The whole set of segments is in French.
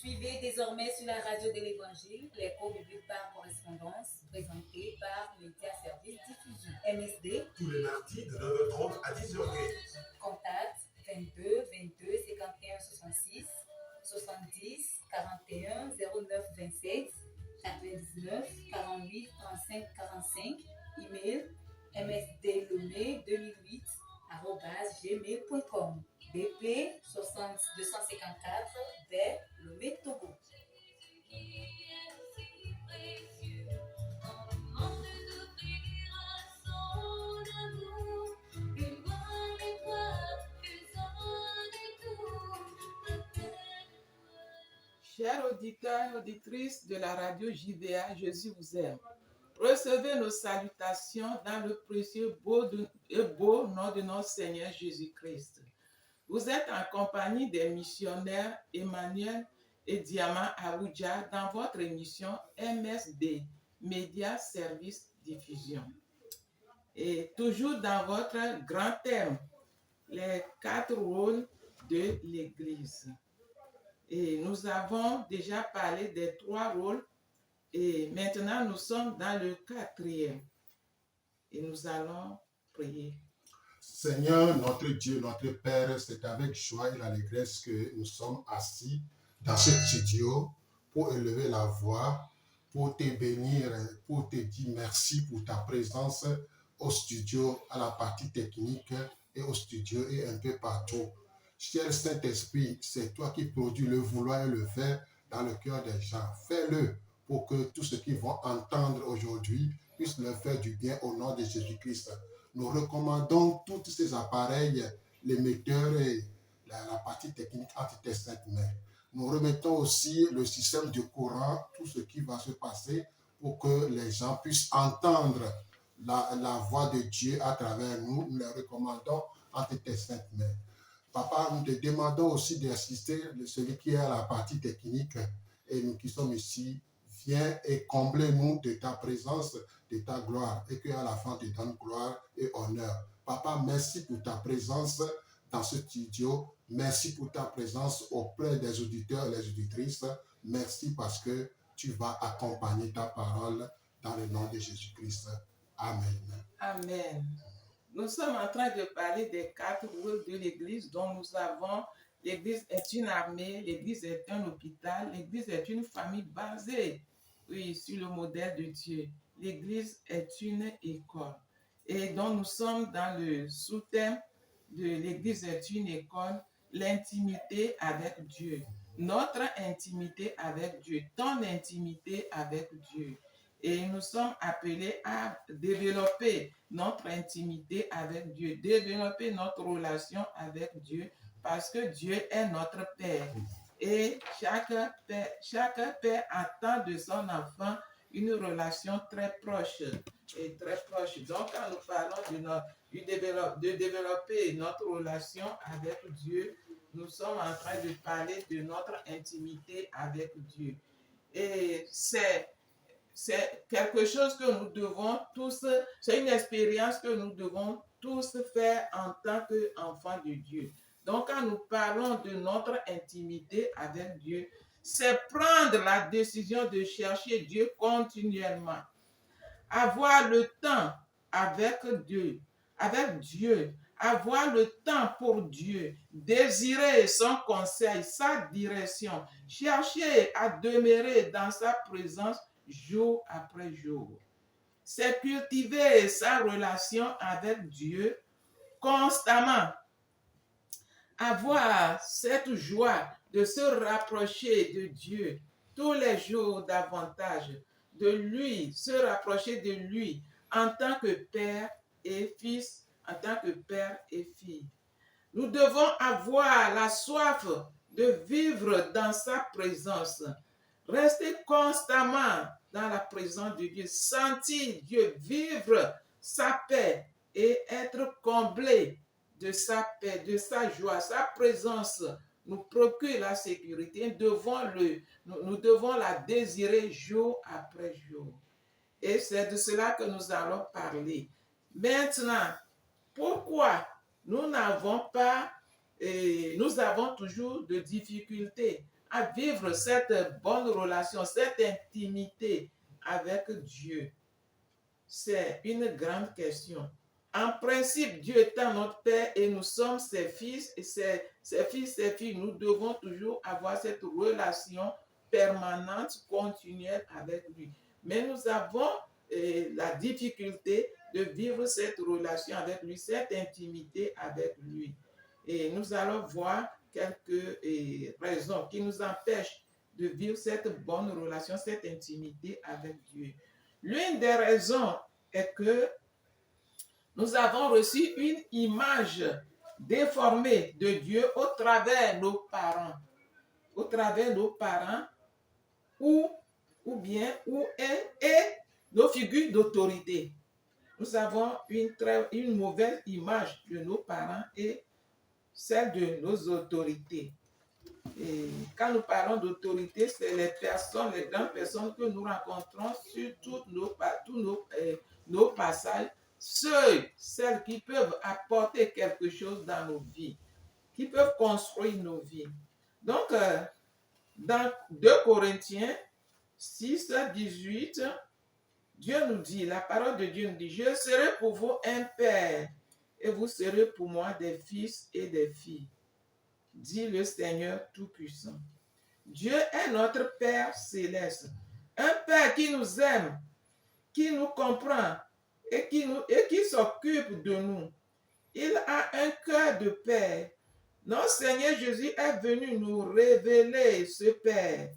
Suivez désormais sur la radio de l'Évangile les cours bibliques par correspondance présentés par Média Service Diffusion MSD tous les mardis de 9h30 à 10h15. Contact 22 22 51 66 70 41 09 27 99 48 35 45. Email msdlomé2008@gmail.com. BP 254 vers Lomé, Togo. Chers auditeurs et auditrices de la radio JVA, Jésus vous aime. Recevez nos salutations dans le précieux et beau nom de notre Seigneur Jésus-Christ. Vous êtes en compagnie des missionnaires Emmanuel et Diamant Aoudja dans votre émission MSD, Média Service Diffusion. Et toujours dans votre grand thème, les 4 rôles de l'Église. Et nous avons déjà parlé des 3 rôles et maintenant nous sommes dans le 4e. Et nous allons prier. Seigneur, notre Dieu, notre Père, c'est avec joie et l'allégresse que nous sommes assis dans ce studio pour élever la voix, pour te bénir, pour te dire merci pour ta présence au studio, à la partie technique et au studio et un peu partout. Cher Saint-Esprit, c'est toi qui produis le vouloir et le faire dans le cœur des gens. Fais-le pour que tous ceux qui vont entendre aujourd'hui puissent leur faire du bien au nom de Jésus-Christ. Nous recommandons tous ces appareils, l'émetteur et la partie technique entre tes saintes mains. Nous remettons aussi le système de courant, tout ce qui va se passer pour que les gens puissent entendre la voix de Dieu à travers nous. Nous les recommandons entre tes saintes mains. Papa, nous te demandons aussi d'assister celui qui est à la partie technique et nous qui sommes ici. Viens et comble-nous de ta présence, de ta gloire, et qu'à la fin, te donne gloire et honneur. Papa, merci pour ta présence dans ce studio. Merci pour ta présence auprès des auditeurs et des auditrices. Merci parce que tu vas accompagner ta parole dans le nom de Jésus-Christ. Amen. Amen. Nous sommes en train de parler des 4 rôles de l'Église dont nous avons. L'Église est une armée, l'Église est un hôpital, l'Église est une famille basée sur le modèle de Dieu. L'Église est une école. Et donc nous sommes dans le sous-thème de l'Église est une école, l'intimité avec Dieu. Notre intimité avec Dieu, ton intimité avec Dieu. Et nous sommes appelés à développer notre intimité avec Dieu, développer notre relation avec Dieu, parce que Dieu est notre Père. Et chaque père attend de son enfant une relation très proche. Et très proche. Donc, quand nous parlons de développer notre relation avec Dieu, nous sommes en train de parler de notre intimité avec Dieu. Et c'est quelque chose que nous devons tous, c'est une expérience que nous devons tous faire en tant qu'enfants de Dieu. Donc, quand nous parlons de notre intimité avec Dieu, c'est prendre la décision de chercher Dieu continuellement. Avoir le temps avec Dieu, avoir le temps pour Dieu, désirer son conseil, sa direction, chercher à demeurer dans sa présence jour après jour. C'est cultiver sa relation avec Dieu constamment. Avoir cette joie de se rapprocher de Dieu tous les jours davantage, de lui, se rapprocher de lui en tant que Père et Fils, en tant que Père et Fille. Nous devons avoir la soif de vivre dans sa présence, rester constamment dans la présence de Dieu, sentir Dieu, vivre sa paix et être comblé de sa paix, de sa joie. Sa présence nous procure la sécurité. Nous devons la désirer jour après jour. Et c'est de cela que nous allons parler. Maintenant, pourquoi nous avons toujours de difficultés à vivre cette bonne relation, cette intimité avec Dieu? C'est une grande question. En principe, Dieu étant notre Père et nous sommes ses fils et ses fils, ses filles, nous devons toujours avoir cette relation permanente, continuelle avec lui. Mais nous avons la difficulté de vivre cette relation avec lui, cette intimité avec lui. Et nous allons voir quelques raisons qui nous empêchent de vivre cette bonne relation, cette intimité avec Dieu. L'une des raisons est que nous avons reçu une image déformée de Dieu au travers nos parents. Au travers nos parents ou nos figures d'autorité. Nous avons une mauvaise image de nos parents et celle de nos autorités. Et quand nous parlons d'autorité, c'est les personnes, les grandes personnes que nous rencontrons sur tous nos passages, celles qui peuvent apporter quelque chose dans nos vies, qui peuvent construire nos vies. Donc, dans 2 Corinthiens 6, 18, Dieu nous dit, la parole de Dieu nous dit, je serai pour vous un père et vous serez pour moi des fils et des filles, dit le Seigneur Tout-Puissant. Dieu est notre Père céleste, un Père qui nous aime, qui nous comprend et qui s'occupe de nous. Il a un cœur de Père. Notre Seigneur Jésus est venu nous révéler ce Père.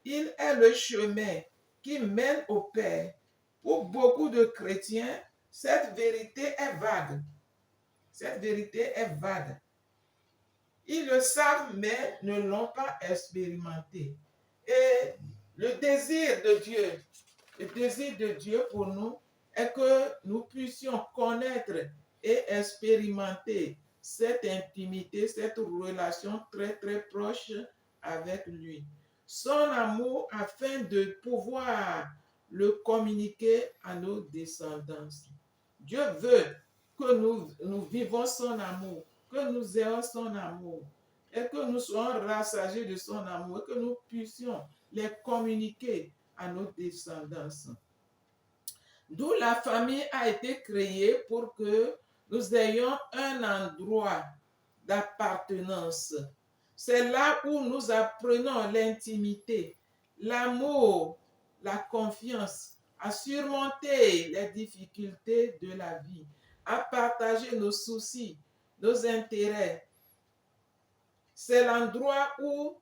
Il est le chemin qui mène au Père. Pour beaucoup de chrétiens, cette vérité est vague. Cette vérité est vague. Ils le savent, mais ne l'ont pas expérimenté. Et le désir de Dieu pour nous est que nous puissions connaître et expérimenter cette intimité, cette relation très très proche avec lui. Son amour afin de pouvoir le communiquer à nos descendants. Dieu veut que nous vivons son amour, que nous ayons son amour et que nous soyons rassasiés de son amour et que nous puissions les communiquer à nos descendants. D'où la famille a été créée pour que nous ayons un endroit d'appartenance. C'est là où nous apprenons l'intimité, l'amour, la confiance, à surmonter les difficultés de la vie, à partager nos soucis, nos intérêts. C'est l'endroit où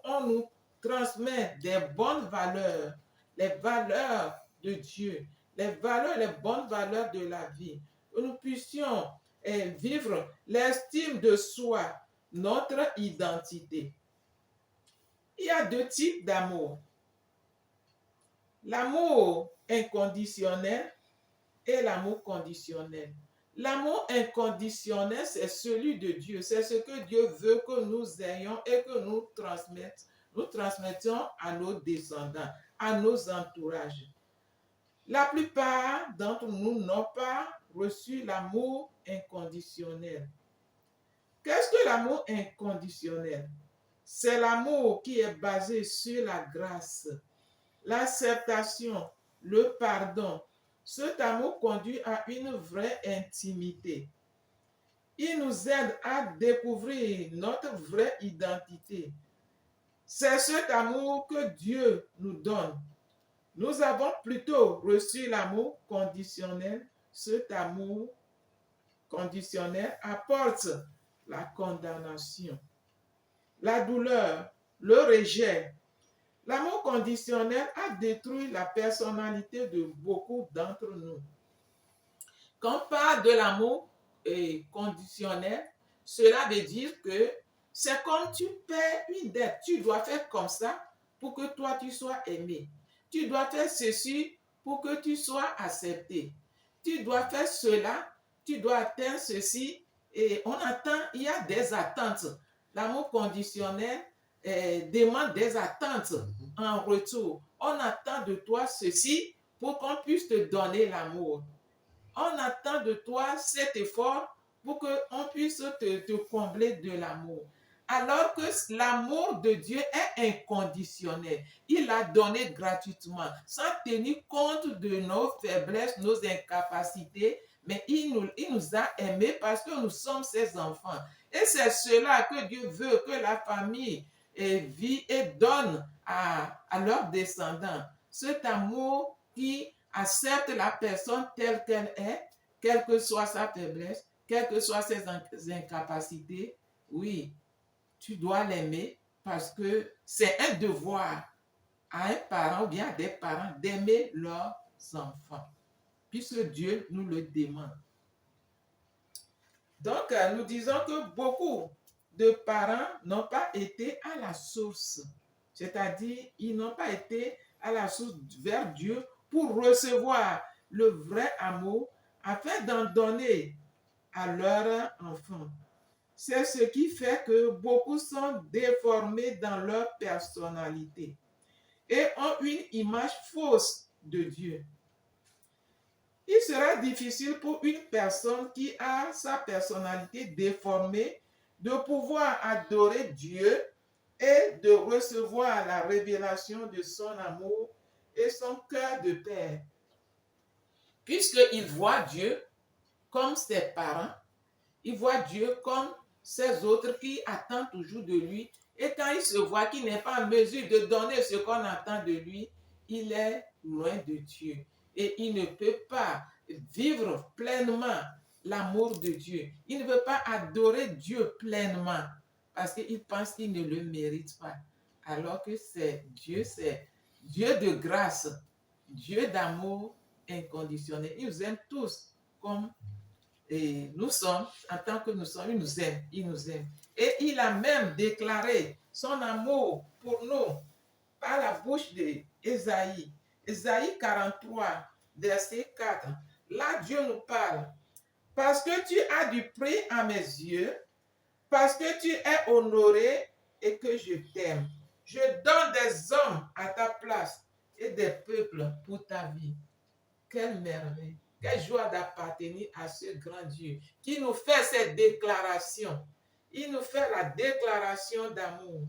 on nous transmet des bonnes valeurs, les valeurs de Dieu, les bonnes valeurs de la vie, que nous puissions vivre l'estime de soi, notre identité. Il y a 2 types d'amour. L'amour inconditionnel et l'amour conditionnel. L'amour inconditionnel, c'est celui de Dieu. C'est ce que Dieu veut que nous ayons et que nous transmettions à nos descendants, à nos entourages. La plupart d'entre nous n'ont pas reçu l'amour inconditionnel. Qu'est-ce que l'amour inconditionnel? C'est l'amour qui est basé sur la grâce, l'acceptation, le pardon. Cet amour conduit à une vraie intimité. Il nous aide à découvrir notre vraie identité. C'est cet amour que Dieu nous donne. Nous avons plutôt reçu l'amour conditionnel. Cet amour conditionnel apporte la condamnation, la douleur, le rejet. L'amour conditionnel a détruit la personnalité de beaucoup d'entre nous. Quand on parle de l'amour conditionnel, cela veut dire que c'est comme tu paies une dette. Tu dois faire comme ça pour que toi tu sois aimé. Tu dois faire ceci pour que tu sois accepté. Tu dois faire cela, tu dois atteindre ceci. Et il y a des attentes. L'amour conditionnel demande des attentes en retour. On attend de toi ceci pour qu'on puisse te donner l'amour. On attend de toi cet effort pour qu'on puisse te combler de l'amour. Alors que l'amour de Dieu est inconditionnel. Il l'a donné gratuitement, sans tenir compte de nos faiblesses, nos incapacités, mais il nous a aimés parce que nous sommes ses enfants. Et c'est cela que Dieu veut que la famille vit et donne à leurs descendants. Cet amour qui accepte la personne telle qu'elle est, quelle que soit sa faiblesse, quelles que soient ses incapacités. Oui, tu dois l'aimer parce que c'est un devoir à un parent ou bien à des parents d'aimer leurs enfants, puisque Dieu nous le demande. Donc, nous disons que beaucoup de parents n'ont pas été à la source, c'est-à-dire ils n'ont pas été à la source vers Dieu pour recevoir le vrai amour afin d'en donner à leurs enfants. C'est ce qui fait que beaucoup sont déformés dans leur personnalité et ont une image fausse de Dieu. Il sera difficile pour une personne qui a sa personnalité déformée de pouvoir adorer Dieu et de recevoir la révélation de son amour et son cœur de père. Puisqu'il voit Dieu comme ses parents, il voit Dieu comme ces autres qui attendent toujours de lui. Et quand il se voit qu'il n'est pas en mesure de donner ce qu'on attend de lui, il est loin de Dieu. Et il ne peut pas vivre pleinement l'amour de Dieu. Il ne veut pas adorer Dieu pleinement parce qu'il pense qu'il ne le mérite pas. Alors que c'est Dieu de grâce, Dieu d'amour inconditionnel. Il nous aime tous comme et nous sommes, en tant que nous sommes, il nous aime. Et il a même déclaré son amour pour nous par la bouche d'Ésaïe. Ésaïe 43, verset 4. Là, Dieu nous parle. Parce que tu as du prix à mes yeux, parce que tu es honoré et que je t'aime. Je donne des hommes à ta place et des peuples pour ta vie. Quelle merveille! Quelle joie d'appartenir à ce grand Dieu qui nous fait cette déclaration. Il nous fait la déclaration d'amour.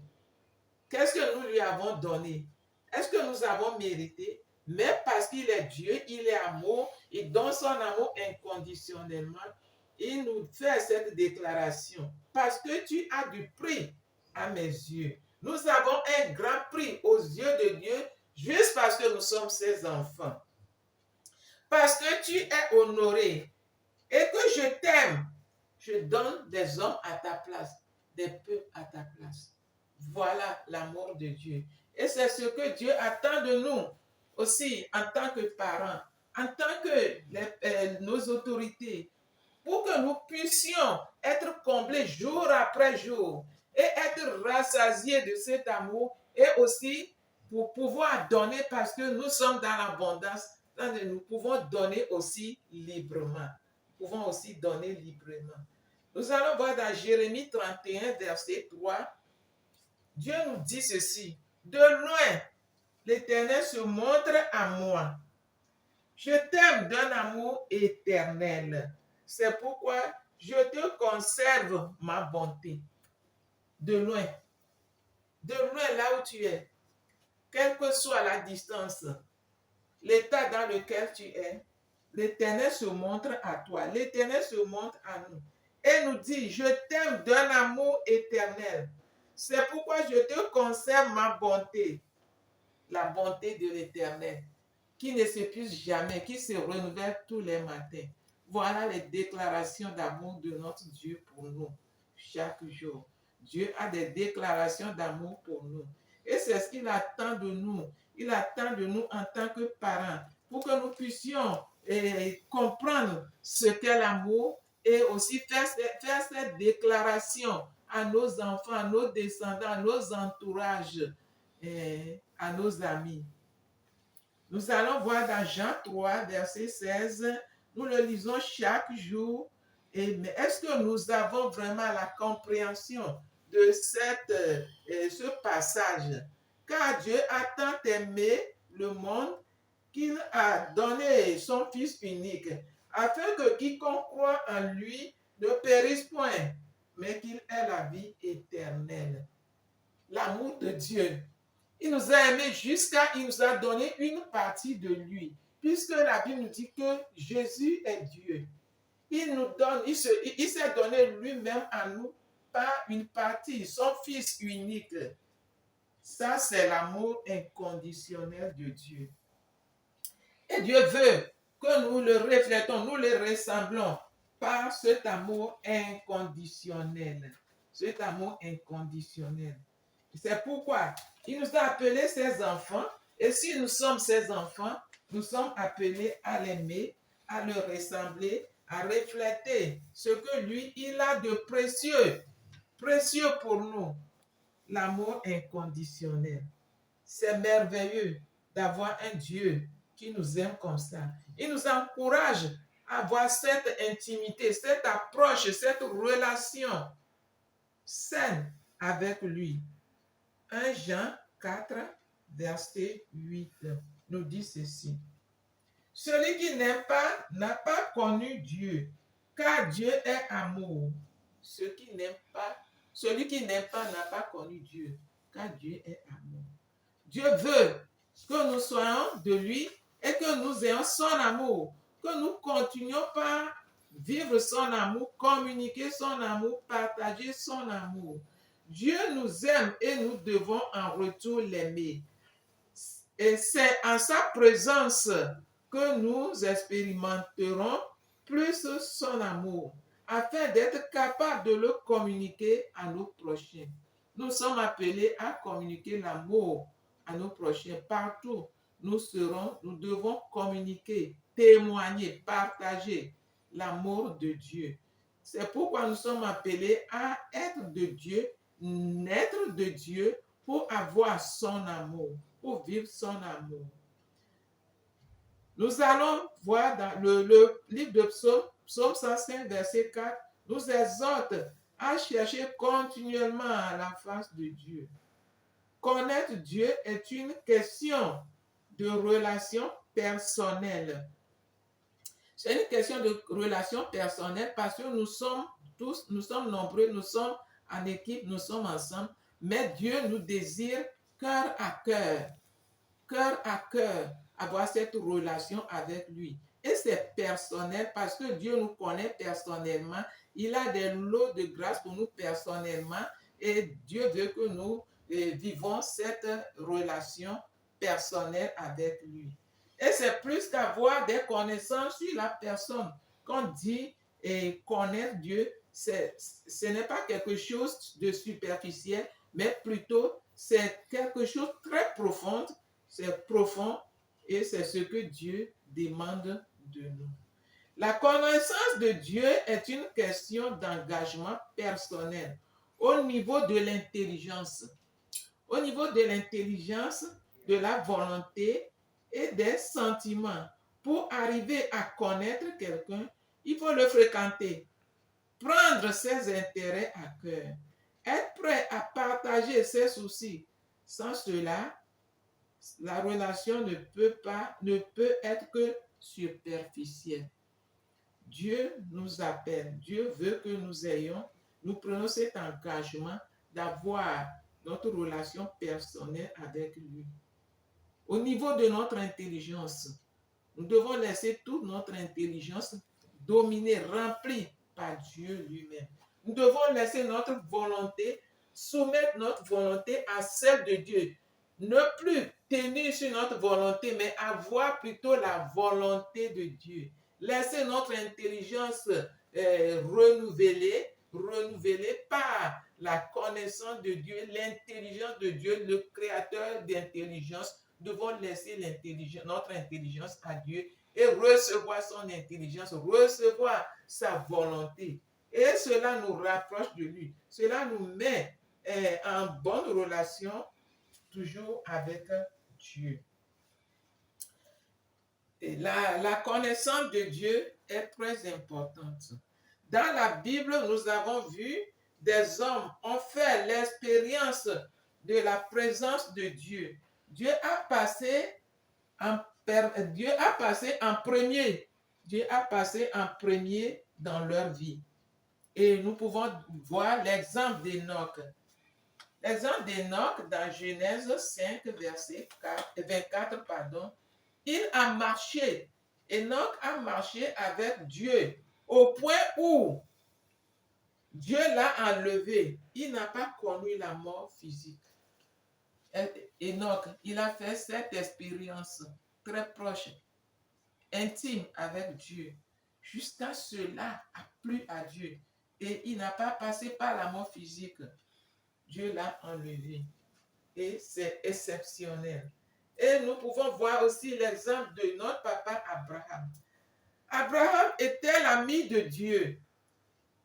Qu'est-ce que nous lui avons donné? Est-ce que nous avons mérité? Mais parce qu'il est Dieu, il est amour, il donne son amour inconditionnellement. Il nous fait cette déclaration. Parce que tu as du prix à mes yeux. Nous avons un grand prix aux yeux de Dieu juste parce que nous sommes ses enfants. Parce que tu es honoré et que je t'aime, je donne des hommes à ta place, des peuples à ta place. Voilà l'amour de Dieu. Et c'est ce que Dieu attend de nous aussi en tant que parents, en tant que nos autorités, pour que nous puissions être comblés jour après jour et être rassasiés de cet amour et aussi pour pouvoir donner parce que nous sommes dans l'abondance. Nous pouvons donner aussi librement. Nous pouvons aussi donner librement. Nous allons voir dans Jérémie 31, verset 3. Dieu nous dit ceci. De loin, l'Éternel se montre à moi. Je t'aime d'un amour éternel. C'est pourquoi je te conserve ma bonté. De loin. De loin là où tu es. Quelle que soit la distance. L'état dans lequel tu es, l'Éternel se montre à toi. L'Éternel se montre à nous. Et nous dit, je t'aime d'un amour éternel. C'est pourquoi je te conserve ma bonté. La bonté de l'Éternel, qui ne s'épuise jamais, qui se renouvelle tous les matins. Voilà les déclarations d'amour de notre Dieu pour nous, chaque jour. Dieu a des déclarations d'amour pour nous. Et c'est ce qu'il attend de nous. Il attend de nous en tant que parents pour que nous puissions comprendre ce qu'est l'amour et aussi faire cette déclaration à nos enfants, à nos descendants, à nos entourages, à nos amis. Nous allons voir dans Jean 3, verset 16, nous le lisons chaque jour. Mais est-ce que nous avons vraiment la compréhension de ce passage? Car Dieu a tant aimé le monde qu'il a donné son Fils unique, afin que quiconque croit en lui ne périsse point, mais qu'il ait la vie éternelle. l'amour de Dieu. Il nous a aimés il nous a donné une partie de lui. Puisque la Bible nous dit que Jésus est Dieu. Il s'est donné lui-même à nous par une partie, son Fils unique. Ça, c'est l'amour inconditionnel de Dieu. Et Dieu veut que nous le reflétons, nous le ressemblons par cet amour inconditionnel. Cet amour inconditionnel. C'est pourquoi il nous a appelés ses enfants. Et si nous sommes ses enfants, nous sommes appelés à l'aimer, à le ressembler, à refléter ce que lui, il a de précieux, précieux pour nous. L'amour inconditionnel. C'est merveilleux d'avoir un Dieu qui nous aime comme ça. Il nous encourage à avoir cette intimité, cette approche, cette relation saine avec lui. 1 Jean 4, verset 8 nous dit ceci. Celui qui n'aime pas n'a pas connu Dieu, car Dieu est amour. Celui qui n'aime pas n'a pas connu Dieu, car Dieu est amour. Dieu veut que nous soyons de lui et que nous ayons son amour, que nous continuions par vivre son amour, communiquer son amour, partager son amour. Dieu nous aime et nous devons en retour l'aimer. Et c'est en sa présence que nous expérimenterons plus son amour, afin d'être capables de le communiquer à nos prochains. Nous sommes appelés à communiquer l'amour à nos prochains. Partout, nous devons communiquer, témoigner, partager l'amour de Dieu. C'est pourquoi nous sommes appelés à être de Dieu, naître de Dieu pour avoir son amour, pour vivre son amour. Nous allons voir dans le livre de Psaume 105, verset 4, nous exhorte à chercher continuellement la face de Dieu. Connaître Dieu est une question de relation personnelle. C'est une question de relation personnelle parce que nous sommes nombreux, nous sommes en équipe, nous sommes ensemble, mais Dieu nous désire cœur à cœur, avoir cette relation avec lui. Et c'est personnel parce que Dieu nous connaît personnellement. Il a des lots de grâce pour nous personnellement et Dieu veut que nous vivons cette relation personnelle avec lui. Et c'est plus qu'avoir des connaissances sur la personne. Quand on dit connaître Dieu, ce n'est pas quelque chose de superficiel, mais plutôt c'est quelque chose de très profond. C'est profond et c'est ce que Dieu demande de nous. La connaissance de Dieu est une question d'engagement personnel au niveau de l'intelligence. Au niveau de l'intelligence, de la volonté et des sentiments. Pour arriver à connaître quelqu'un, il faut le fréquenter, prendre ses intérêts à cœur, être prêt à partager ses soucis. Sans cela, la relation ne peut être que superficielle. Dieu nous appelle, Dieu veut que nous prenons cet engagement d'avoir notre relation personnelle avec lui. Au niveau de notre intelligence, nous devons laisser toute notre intelligence dominée, remplie par Dieu lui-même. Nous devons laisser notre volonté, soumettre notre volonté à celle de Dieu. Ne plus tenir sur notre volonté, mais avoir plutôt la volonté de Dieu. Laisser notre intelligence renouvelée par la connaissance de Dieu, l'intelligence de Dieu, le créateur d'intelligence. Nous devons laisser notre intelligence à Dieu et recevoir son intelligence, recevoir sa volonté. Et cela nous rapproche de lui. Cela nous met en bonne relation toujours avec Dieu. Et la connaissance de Dieu est très importante. Dans la Bible, nous avons vu des hommes ont fait l'expérience de la présence de Dieu. Dieu a passé en premier dans leur vie. Et nous pouvons voir l'exemple d'Enoch. L'exemple d'Enoch dans Genèse 5, verset 24, pardon, il a marché, Enoch a marché avec Dieu au point où Dieu l'a enlevé. Il n'a pas connu la mort physique. Enoch, il a fait cette expérience très proche, intime avec Dieu. Jusqu'à cela a plu à Dieu. Et il n'a pas passé par la mort physique. Dieu l'a enlevé. Et c'est exceptionnel. Et nous pouvons voir aussi l'exemple de notre papa Abraham. Abraham était l'ami de Dieu.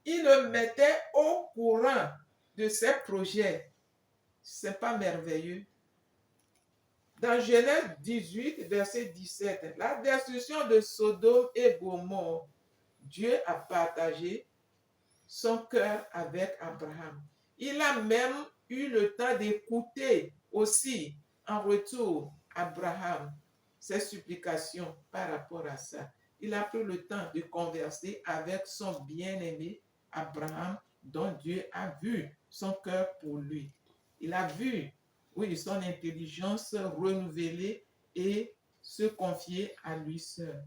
Il le mettait au courant de ses projets. C'est pas merveilleux? Dans Genèse 18, verset 17, la destruction de Sodome et Gomorrhe, Dieu a partagé son cœur avec Abraham. Il a même eu le temps d'écouter aussi en retour Abraham, ses supplications par rapport à ça. Il a pris le temps de converser avec son bien-aimé Abraham, dont Dieu a vu son cœur pour lui. Il a vu, oui, son intelligence renouvelée et se confier à lui seul.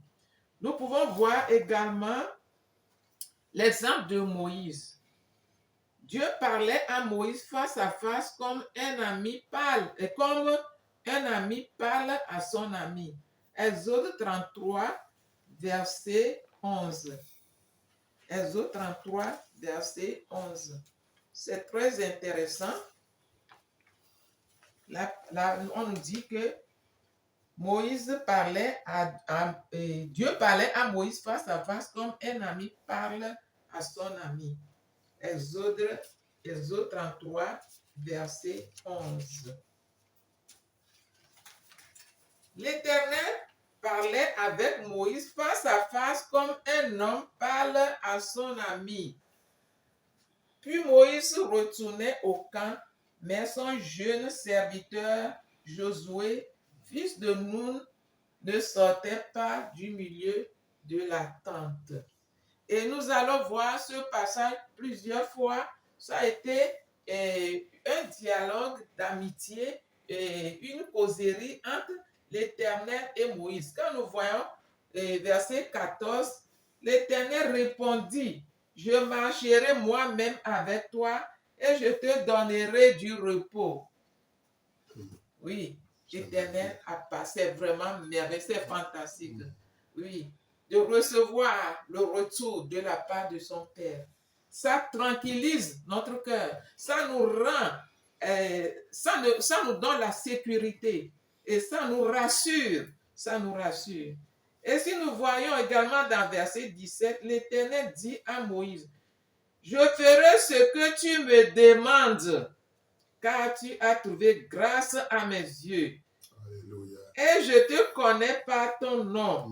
Nous pouvons voir également l'exemple de Moïse. Dieu parlait à Moïse face à face comme un ami parle, et comme un ami parle à son ami. Exode 33, verset 11. Exode 33, verset 11. C'est très intéressant. Là, on nous dit que Dieu parlait à Moïse face à face comme un ami parle à son ami. Exode 33, verset 11. L'Éternel parlait avec Moïse face à face comme un homme parle à son ami. Puis Moïse retournait au camp, mais son jeune serviteur Josué, fils de Nun, ne sortait pas du milieu de la tente. Et nous allons voir ce passage plusieurs fois. Ça a été un dialogue d'amitié, une causerie entre l'Éternel et Moïse. Quand nous voyons verset 14, l'Éternel répondit, « Je marcherai moi-même avec toi et je te donnerai du repos. » Oui, l'Éternel a passé vraiment merveilleux, c'est fantastique. Oui, de recevoir le retour de la part de son Père. Ça tranquillise notre cœur. Ça nous rend, ça nous donne la sécurité. Et ça nous rassure. Ça nous rassure. Et si nous voyons également dans verset 17, l'Éternel dit à Moïse, « Je ferai ce que tu me demandes, car tu as trouvé grâce à mes yeux. Alléluia. Et je te connais par ton nom. »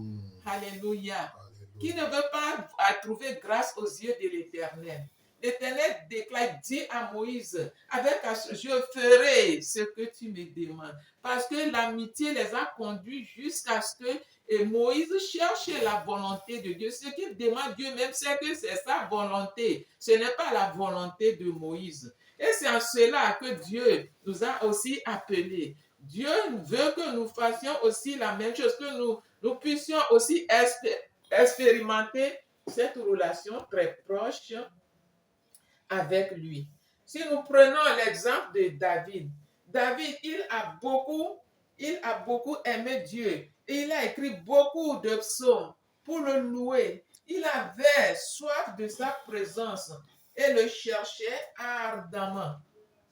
Alléluia. Qui ne veut pas trouver grâce aux yeux de l'Éternel? L'Éternel déclare, dit à Moïse, je ferai ce que tu me demandes. Parce que l'amitié les a conduits jusqu'à ce que Moïse cherche la volonté de Dieu. Ce qu'il demande Dieu même, c'est que c'est sa volonté. Ce n'est pas la volonté de Moïse. Et c'est en cela que Dieu nous a aussi appelés. Dieu veut que nous fassions aussi la même chose, que nous puissions aussi expérimenter cette relation très proche avec lui. Si nous prenons l'exemple de David, il a beaucoup aimé Dieu. Et il a écrit beaucoup de psaumes pour le louer. Il avait soif de sa présence et le cherchait ardemment.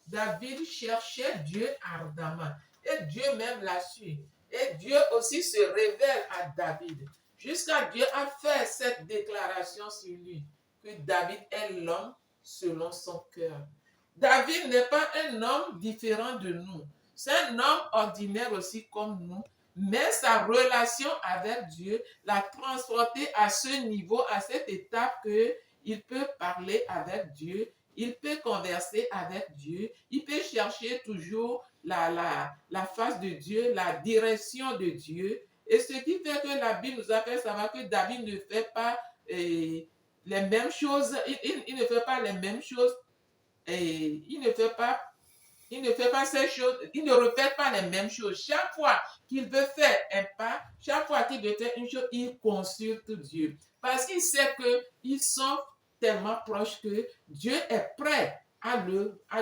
David cherchait Dieu ardemment. Et Dieu même l'a su. Et Dieu aussi se révèle à David. Jusqu'à Dieu a fait cette déclaration sur lui, que David est l'homme selon son cœur. David n'est pas un homme différent de nous. C'est un homme ordinaire aussi comme nous, mais sa relation avec Dieu l'a transporté à ce niveau, à cette étape qu'il peut parler avec Dieu, il peut converser avec Dieu, il peut chercher toujours la face de Dieu, la direction de Dieu. Et ce qui fait que la Bible nous a fait savoir que David ne fait pas les mêmes choses, il ne fait pas les mêmes choses, et il ne fait pas Il ne fait pas ces choses, il ne répète pas les mêmes choses. Chaque fois qu'il veut faire un pas, chaque fois qu'il veut faire une chose, il consulte Dieu. Parce qu'il sait qu'ils sont tellement proches que Dieu est prêt à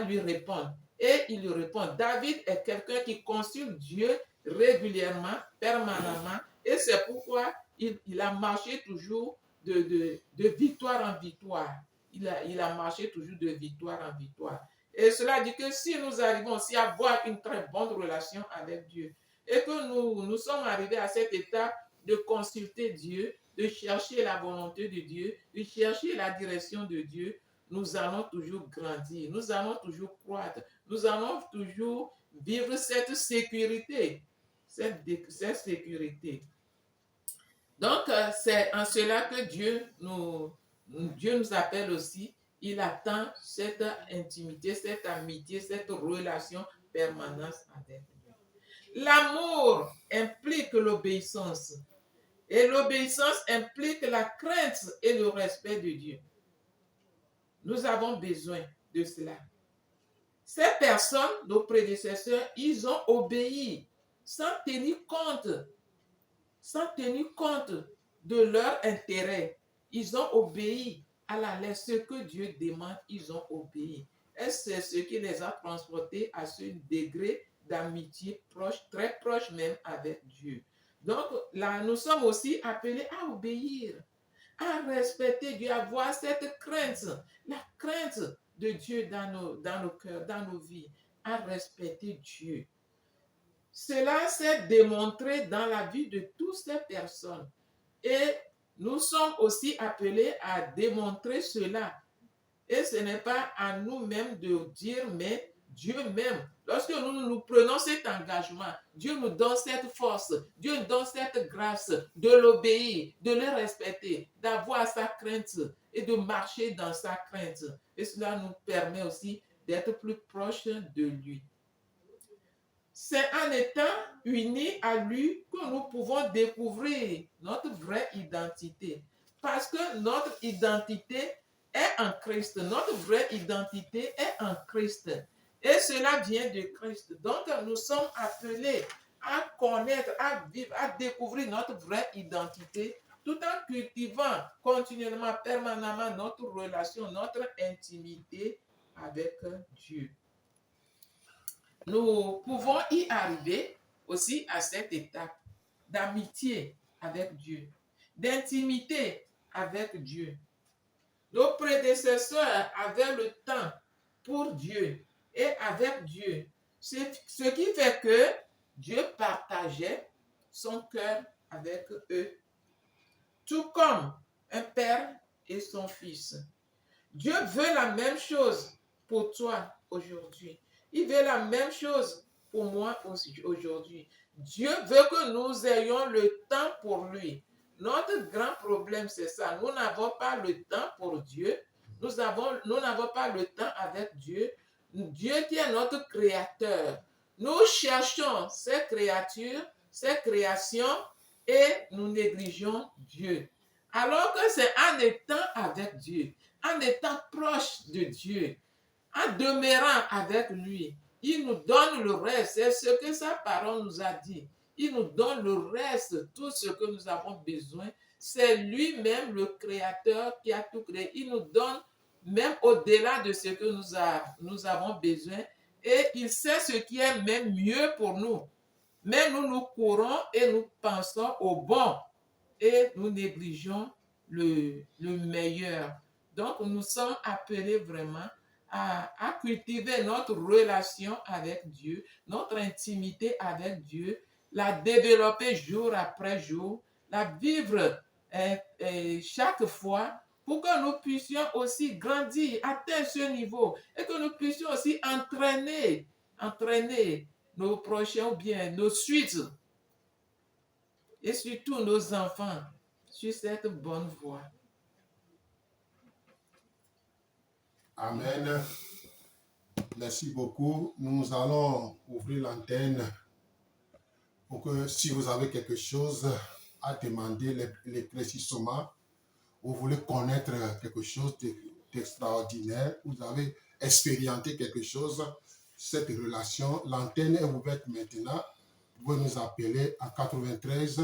lui répondre. Et il lui répond. David est quelqu'un qui consulte Dieu régulièrement, permanemment. Et c'est pourquoi il a marché toujours de victoire en victoire. Il a marché toujours de victoire en victoire. Et cela dit que si nous arrivons aussi à avoir une très bonne relation avec Dieu et que nous sommes arrivés à cet état de consulter Dieu, de chercher la volonté de Dieu, de chercher la direction de Dieu, nous allons toujours grandir, nous allons toujours croître, nous allons toujours vivre cette sécurité, cette sécurité. Donc, c'est en cela que Dieu nous appelle aussi. Il attend cette intimité, cette amitié, cette relation permanente avec nous. L'amour implique l'obéissance. Et l'obéissance implique la crainte et le respect de Dieu. Nous avons besoin de cela. Ces personnes, nos prédécesseurs, ils ont obéi sans tenir compte de leur intérêt. Ils ont obéi à la lettre. Ce que Dieu demande, ils ont obéi. Et c'est ce qui les a transportés à ce degré d'amitié proche, très proche même avec Dieu. Donc là, nous sommes aussi appelés à obéir, à respecter Dieu, à avoir cette crainte, la crainte de Dieu dans nos cœurs, dans nos vies, à respecter Dieu. Cela s'est démontré dans la vie de toutes ces personnes. Et nous sommes aussi appelés à démontrer cela. Et ce n'est pas à nous-mêmes de dire, mais Dieu même. Lorsque nous prenons cet engagement, Dieu nous donne cette force, Dieu nous donne cette grâce de l'obéir, de le respecter, d'avoir sa crainte et de marcher dans sa crainte. Et cela nous permet aussi d'être plus proches de lui. C'est en étant unis à lui que nous pouvons découvrir notre vraie identité. Parce que notre identité est en Christ. Notre vraie identité est en Christ. Et cela vient de Christ. Donc, nous sommes appelés à connaître, à vivre, à découvrir notre vraie identité tout en cultivant continuellement, permanemment notre relation, notre intimité avec Dieu. Nous pouvons y arriver aussi à cette étape d'amitié avec Dieu, d'intimité avec Dieu. Nos prédécesseurs avaient le temps pour Dieu et avec Dieu, ce qui fait que Dieu partageait son cœur avec eux, tout comme un père et son fils. Dieu veut la même chose pour toi aujourd'hui. Il veut la même chose pour moi aujourd'hui. Dieu veut que nous ayons le temps pour lui. Notre grand problème, c'est ça. Nous n'avons pas le temps pour Dieu. Nous n'avons pas le temps avec Dieu. Dieu qui est notre créateur. Nous cherchons ces créatures, ces créations et nous négligeons Dieu. Alors que c'est en étant avec Dieu, en étant proche de Dieu, en demeurant avec lui, il nous donne le reste. C'est ce que sa parole nous a dit. Il nous donne le reste, tout ce que nous avons besoin. C'est lui-même le créateur qui a tout créé. Il nous donne même au-delà de ce que nous avons besoin. Et il sait ce qui est même mieux pour nous. Mais nous courons et nous pensons au bon. Et nous négligeons le meilleur. Donc, nous sommes appelés vraiment à cultiver notre relation avec Dieu, notre intimité avec Dieu, la développer jour après jour, la vivre chaque fois pour que nous puissions aussi grandir, atteindre ce niveau et que nous puissions aussi entraîner nos prochains ou bien nos suites et surtout nos enfants sur cette bonne voie. Amen. Merci beaucoup. Nous allons ouvrir l'antenne pour que si vous avez quelque chose à demander, l'éclaircissement, vous voulez connaître quelque chose d'extraordinaire, vous avez expérimenté quelque chose, cette relation. L'antenne est ouverte maintenant. Vous pouvez nous appeler à 93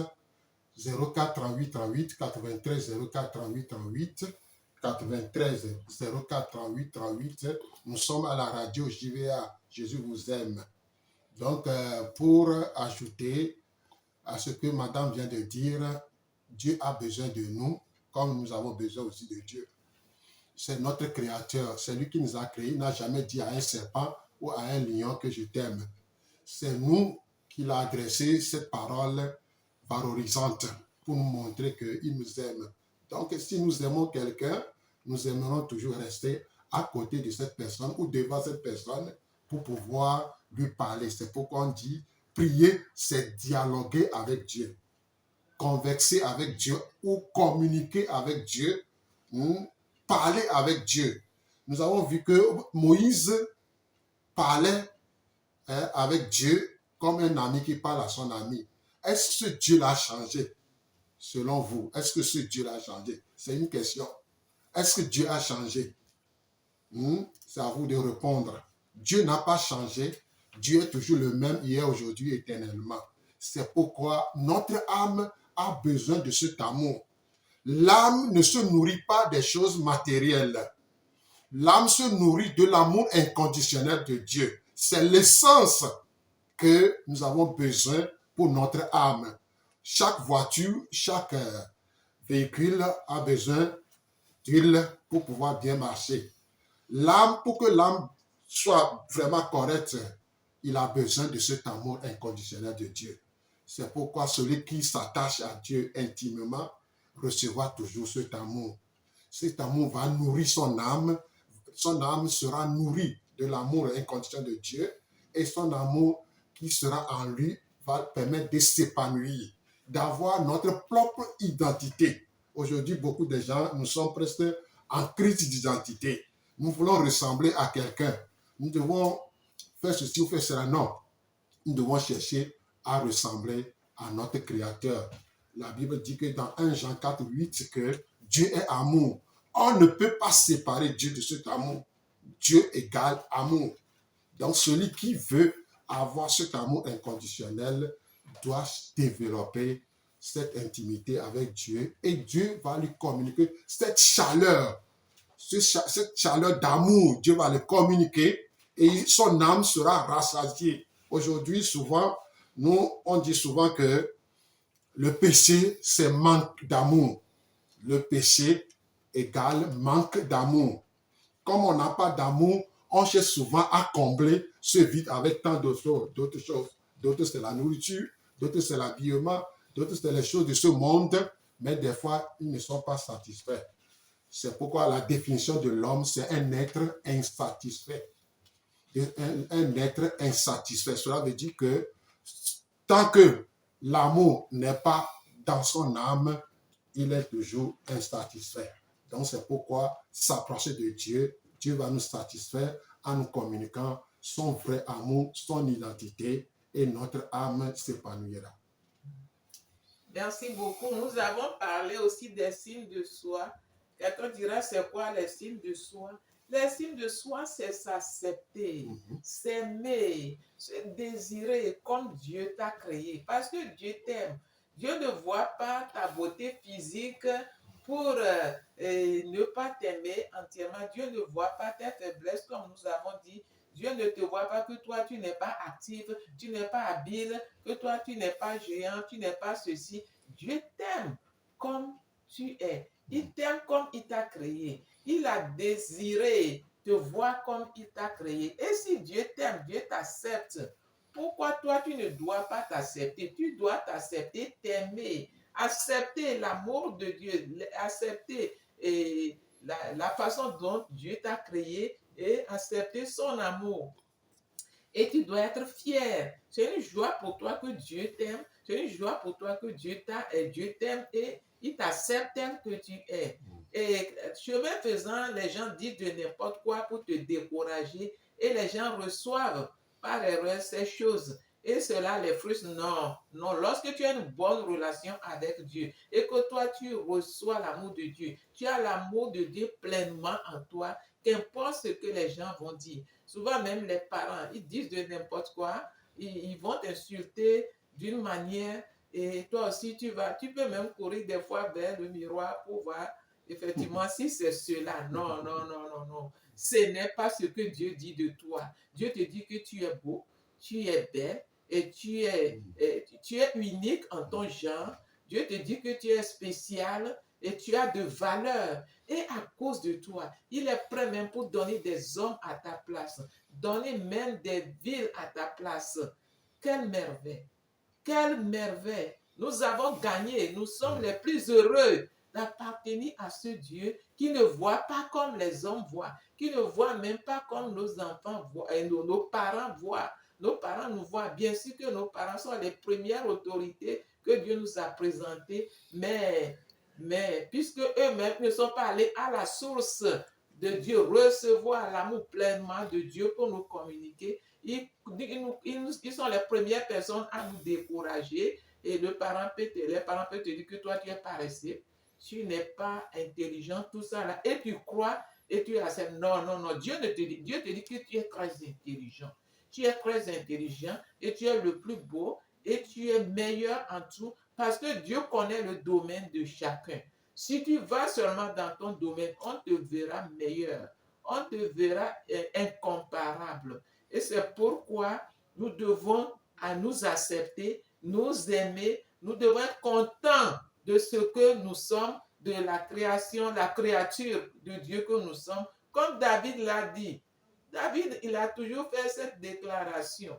04 38 38, 93 04 38 38, 93 04 38 38. Nous sommes à la radio JVA, Jésus vous aime. Donc, pour ajouter à ce que madame vient de dire, Dieu a besoin de nous, comme nous avons besoin aussi de Dieu. C'est notre créateur, c'est lui qui nous a créés. Il n'a jamais dit à un serpent ou à un lion que je t'aime. C'est nous qu'il a adressé cette parole valorisante pour nous montrer qu'il nous aime. Donc, si nous aimons quelqu'un, nous aimerons toujours rester à côté de cette personne ou devant cette personne pour pouvoir lui parler. C'est pourquoi on dit, prier, c'est dialoguer avec Dieu, converser avec Dieu ou communiquer avec Dieu, parler avec Dieu. Nous avons vu que Moïse parlait avec Dieu comme un ami qui parle à son ami. Est-ce que Dieu l'a changé selon vous? Est-ce que ce Dieu l'a changé? C'est une question. Est-ce que Dieu a changé? C'est à vous de répondre. Dieu n'a pas changé. Dieu est toujours le même hier, aujourd'hui, éternellement. C'est pourquoi notre âme a besoin de cet amour. L'âme ne se nourrit pas des choses matérielles. L'âme se nourrit de l'amour inconditionnel de Dieu. C'est l'essence que nous avons besoin pour notre âme. Chaque voiture, chaque véhicule a besoin d'huile pour pouvoir bien marcher. L'âme, pour que l'âme soit vraiment correcte, il a besoin de cet amour inconditionnel de Dieu. C'est pourquoi celui qui s'attache à Dieu intimement recevra toujours cet amour. Cet amour va nourrir son âme. Son âme sera nourrie de l'amour inconditionnel de Dieu et son amour qui sera en lui va permettre de s'épanouir, d'avoir notre propre identité. Aujourd'hui, beaucoup de gens, nous sommes presque en crise d'identité. Nous voulons ressembler à quelqu'un. Nous devons faire ceci ou faire cela. Non, nous devons chercher à ressembler à notre Créateur. La Bible dit que dans 1 Jean 4, 8, que Dieu est amour. On ne peut pas séparer Dieu de cet amour. Dieu égale amour. Donc, celui qui veut avoir cet amour inconditionnel doit développer cette intimité avec Dieu et Dieu va lui communiquer cette chaleur d'amour. Dieu va le communiquer et son âme sera rassasiée. Aujourd'hui, souvent, on dit souvent que le péché, c'est manque d'amour. Le péché égale manque d'amour. Comme on n'a pas d'amour, on cherche souvent à combler ce vide avec tant d'autres choses. D'autres, c'est la nourriture, d'autres, c'est l'habillement, d'autres, c'est les choses de ce monde, mais des fois, ils ne sont pas satisfaits. C'est pourquoi la définition de l'homme, c'est un être insatisfait. Un être insatisfait. Cela veut dire que tant que l'amour n'est pas dans son âme, il est toujours insatisfait. Donc, c'est pourquoi s'approcher de Dieu, Dieu va nous satisfaire en nous communiquant son vrai amour, son identité, et notre âme s'épanouira. Merci beaucoup. Nous avons parlé aussi des signes de soi. Quelqu'un dira, c'est quoi les signes de soi? Les signes de soi, c'est s'accepter, s'aimer, se désirer comme Dieu t'a créé. Parce que Dieu t'aime. Dieu ne voit pas ta beauté physique pour ne pas t'aimer entièrement. Dieu ne voit pas tes faiblesses, comme nous avons dit. Dieu ne te voit pas que toi, tu n'es pas actif, tu n'es pas habile, que toi, tu n'es pas géant, tu n'es pas ceci. Dieu t'aime comme tu es. Il t'aime comme il t'a créé. Il a désiré te voir comme il t'a créé. Et si Dieu t'aime, Dieu t'accepte. Pourquoi toi, tu ne dois pas t'accepter? Tu dois t'accepter, t'aimer, accepter l'amour de Dieu, accepter la façon dont Dieu t'a créé et accepter son amour. Et tu dois être fier. C'est une joie pour toi que Dieu t'aime. C'est une joie pour toi que Dieu t'aime et il t'accepte tel que tu es. Et chemin faisant, les gens disent de n'importe quoi pour te décourager et les gens reçoivent par erreur ces choses. Et cela les frustre. Non, non. Lorsque tu as une bonne relation avec Dieu et que toi, tu reçois l'amour de Dieu, tu as l'amour de Dieu pleinement en toi, qu'importe ce que les gens vont dire. Souvent même les parents, ils disent de n'importe quoi, ils vont t'insulter d'une manière et toi aussi tu peux même courir des fois vers le miroir pour voir effectivement si c'est cela. Non, non, non, non, non. Ce n'est pas ce que Dieu dit de toi. Dieu te dit que tu es beau, tu es belle et tu es unique en ton genre. Dieu te dit que tu es spécial et tu as de valeur. Et à cause de toi, il est prêt même pour donner des hommes à ta place, donner même des villes à ta place. Quelle merveille! Quelle merveille! Nous avons gagné, nous sommes les plus heureux d'appartenir à ce Dieu qui ne voit pas comme les hommes voient, qui ne voit même pas comme nos enfants voient et nos parents voient. Nos parents nous voient. Bien sûr que nos parents sont les premières autorités que Dieu nous a présentées, mais puisque eux-mêmes ne sont pas allés à la source de Dieu, recevoir l'amour pleinement de Dieu pour nous communiquer, ils sont les premières personnes à nous décourager et les parents peuvent te dire que toi tu es paresseux, tu n'es pas intelligent, tout ça là, et tu crois et tu acceptes. Non, non, non, Dieu te dit que tu es très intelligent. Tu es très intelligent et tu es le plus beau et tu es meilleur en tout parce que Dieu connaît le domaine de chacun. Si tu vas seulement dans ton domaine, on te verra meilleur, on te verra incomparable. Et c'est pourquoi nous devons nous accepter, nous aimer, nous devons être contents de ce que nous sommes, de la création, la créature de Dieu que nous sommes. Comme David l'a dit, David, il a toujours fait cette déclaration.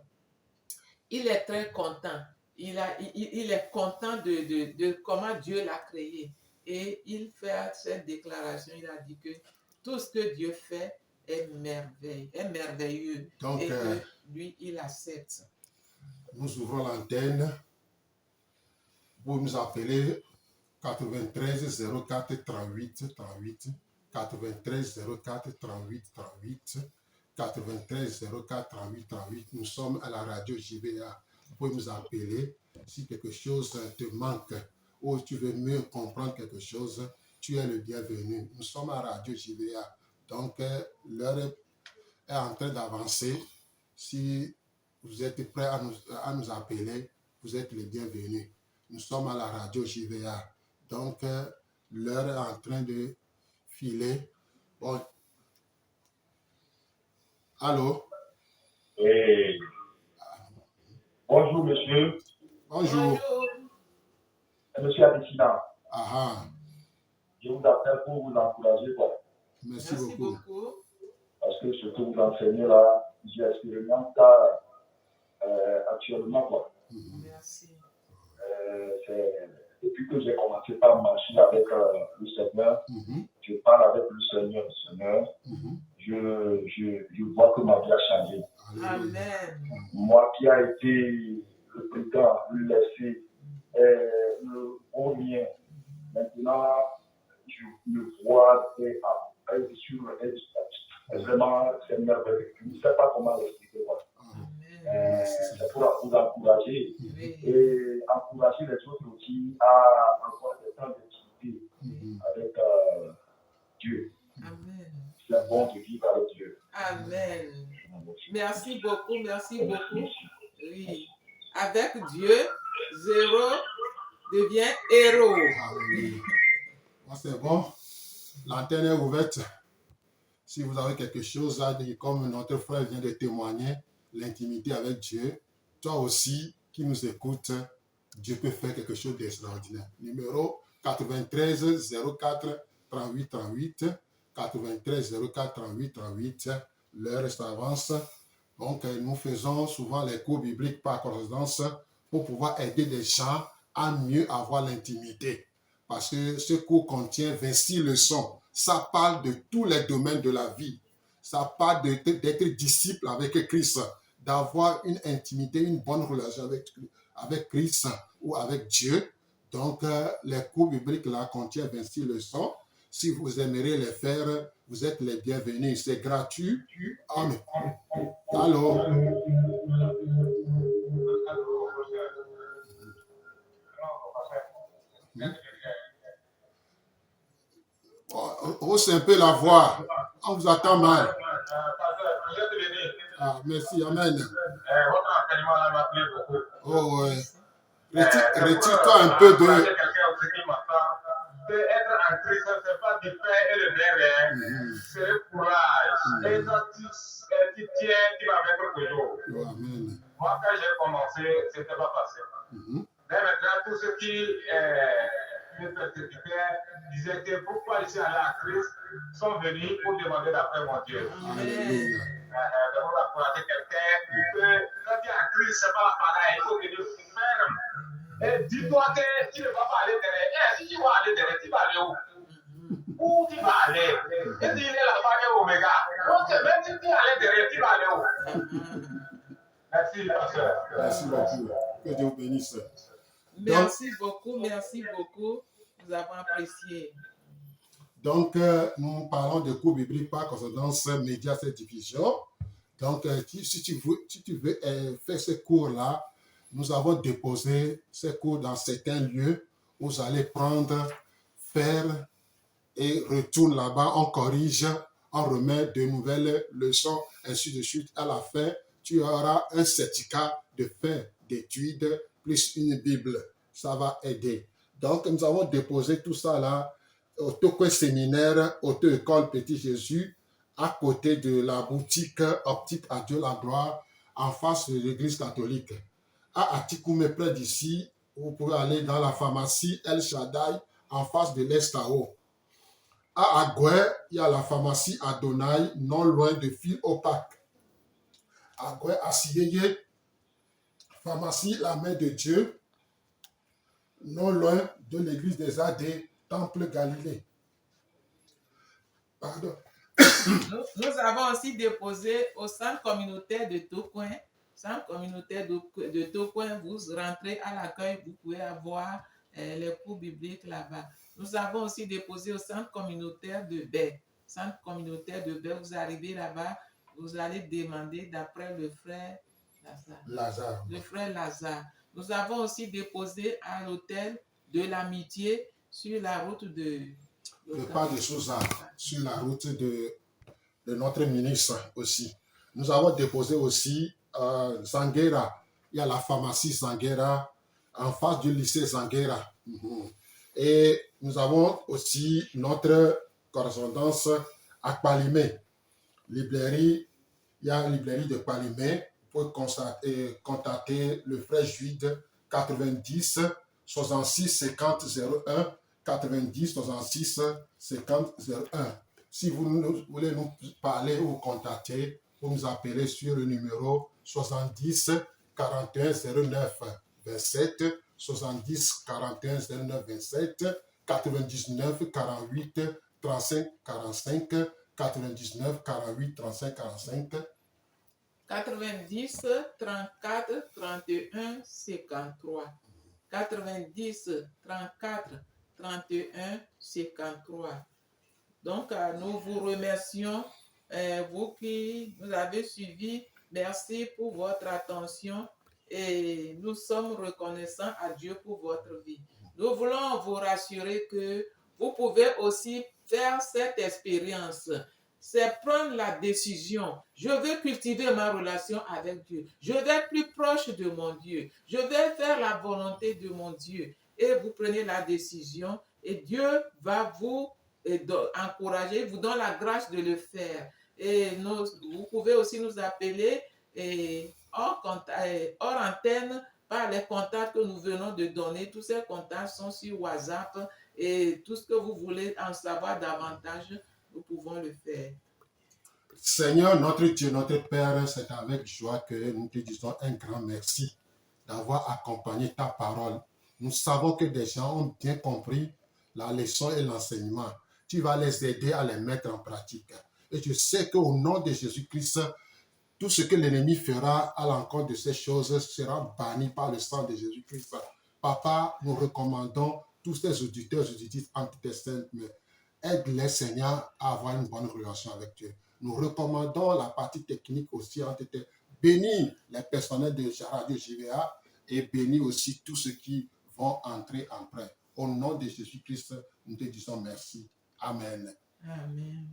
Il est très content. Il est content de comment Dieu l'a créé. Et il fait cette déclaration. Il a dit que tout ce que Dieu fait est merveilleux. Donc, et que lui, il accepte. Nous ouvrons l'antenne. Vous nous appelez 93 04 38 38, 93 04 38 38, 93 04 38 38. Nous sommes à la radio JVA. Vous pouvez nous appeler si quelque chose te manque ou tu veux mieux comprendre quelque chose. Tu es le bienvenu. Nous sommes à la radio JVA. Donc, l'heure est en train d'avancer. Si vous êtes prêts à nous appeler, vous êtes les bienvenus. Nous sommes à la radio JVA. Donc, l'heure est en train de filer. Bon. Allô? Et... Bonjour, monsieur. Bonjour. Monsieur Abissina. Ah. Je vous appelle pour vous encourager. Quoi. Merci beaucoup. Parce que ce que vous enseignez là, j'ai expérimenté ça actuellement. Quoi. Merci. Depuis que j'ai commencé par marcher avec le Seigneur, je parle avec le Seigneur. Je vois que ma vie a changé. Amen. Moi qui a été le président, le laissé, le haut mien, maintenant je le vois sur vraiment c'est merveilleux. Je ne sais pas comment l'expliquer. C'est pour vous encourager et encourager les autres aussi à avoir des temps d'intimité avec Dieu. Amen. C'est bon de vivre avec Dieu. Amen. Merci beaucoup, merci beaucoup. Oui. Avec Dieu, zéro devient héros. Ah, oui. Bon, c'est bon. L'antenne est ouverte. Si vous avez quelque chose à dire, comme notre frère vient de témoigner, l'intimité avec Dieu, toi aussi qui nous écoutes, Dieu peut faire quelque chose d'extraordinaire. Numéro 93 04 38 38, 93 04 38 38. L'heure s'avance. Donc, nous faisons souvent les cours bibliques par correspondance pour pouvoir aider les gens à mieux avoir l'intimité. Parce que ce cours contient 26 leçons. Ça parle de tous les domaines de la vie. Ça parle d'être disciple avec Christ, d'avoir une intimité, une bonne relation avec Christ ou avec Dieu. Donc, les cours bibliques là contiennent 26 leçons. Si vous aimeriez les faire, vous êtes les bienvenus. C'est gratuit. Amen. Allô? Hausse un peu la voix. On vous attend mal. Ah, merci, amen. Votre enseignement là m'a plu beaucoup. Oh, ouais. Pour Retire-toi un peu de... encourager quelqu'un aussi qui m'entend, que être en Christ, ce n'est pas du pain et le derrière, c'est le courage. Et ça, tu tiens, tu vas mettre toujours. Oh, amen. Moi, quand j'ai commencé, ce n'était pas facile. Mais maintenant, tous ceux qui me persécutaient disaient que pourquoi je suis allé en Christ sont venus pour demander d'après mon Dieu. Alléluia. Donc, encourager quelqu'un que quand tu es en Christ, ce n'est pas la pareille, il faut venir ferme. Et dis-toi que tu ne vas pas aller derrière. Si tu vas aller derrière, tu vas aller où? Où tu vas aller? Et s'il est là-bas, il est Oméga. Donc, même si tu es allé derrière, tu vas aller où? Merci, pasteur. Merci beaucoup. Que Dieu vous bénisse. Merci beaucoup, merci beaucoup. Nous avons apprécié. Donc, nous parlons de cours bibliques par coïncidence média cette diffusion. Donc, si tu veux faire ce cours-là, nous avons déposé ces cours dans certains lieux où vous allez prendre, faire et retourne là-bas, on corrige, on remet de nouvelles leçons, ainsi de suite. À la fin, tu auras un certificat de fin d'études plus une Bible. Ça va aider. Donc, nous avons déposé tout ça là au Tokyo Séminaire, Auto-École Petit Jésus, à côté de la boutique Optique à Dieu la gloire, en face de l'église catholique. À Atikoumé, près d'ici, vous pouvez aller dans la pharmacie El Shaddai, en face de l'Estao. À Agoué, il y a la pharmacie Adonai, non loin de Fil Opaque. Agoué, à Siyeye, pharmacie La Main de Dieu, non loin de l'église des AD, Temple Galilée. Pardon. Nous avons aussi déposé au centre communautaire de Tocoin. Centre communautaire de Tocoin, vous rentrez à l'accueil, vous pouvez avoir les cours bibliques là-bas. Nous avons aussi déposé au centre communautaire de Baie. Centre communautaire de Baie, vous arrivez là-bas, vous allez demander d'après le frère Lazare. Le frère Lazare. Nous avons aussi déposé à l'hôtel de l'Amitié sur la route de... Le pas de Souza, sur la route de notre ministre aussi. Nous avons déposé aussi Zanguera. Il y a la pharmacie Zanguera en face du lycée Zanguera. Et nous avons aussi notre correspondance à Palimé. Librairie, il y a une librairie de Palimé. Vous pouvez contacter le frère Jude 90 66 50 01 90 66 50 01. Si vous voulez nous parler ou contacter, vous nous appelez sur le numéro 70 41 09 27, 70 41 09 27, 99 48 35 45, 99 48 35 45, 90 34 31 53. 90 34 31 53. Donc, nous vous remercions, vous qui nous avez suivis. Merci pour votre attention et nous sommes reconnaissants à Dieu pour votre vie. Nous voulons vous rassurer que vous pouvez aussi faire cette expérience. C'est prendre la décision. Je veux cultiver ma relation avec Dieu. Je vais être plus proche de mon Dieu. Je vais faire la volonté de mon Dieu. Et vous prenez la décision et Dieu va vous encourager, vous donne la grâce de le faire. Et vous pouvez aussi nous appeler hors antenne par les contacts que nous venons de donner. Tous ces contacts sont sur WhatsApp et tout ce que vous voulez en savoir davantage, nous pouvons le faire. Seigneur, notre Dieu, notre Père, c'est avec joie que nous te disons un grand merci d'avoir accompagné ta parole. Nous savons que des gens ont bien compris la leçon et l'enseignement. Tu vas les aider à les mettre en pratique. Et je sais qu'au nom de Jésus-Christ, tout ce que l'ennemi fera à l'encontre de ces choses sera banni par le sang de Jésus-Christ. Papa, nous recommandons tous ces auditeurs et auditrices entre tes saintes mains. Aide-les, Seigneur, à avoir une bonne relation avec Dieu. Nous recommandons la partie technique aussi entre tes. Bénis les personnels de Radio JVA et bénis aussi tous ceux qui vont entrer en prêt. Au nom de Jésus-Christ, nous te disons merci. Amen. Amen.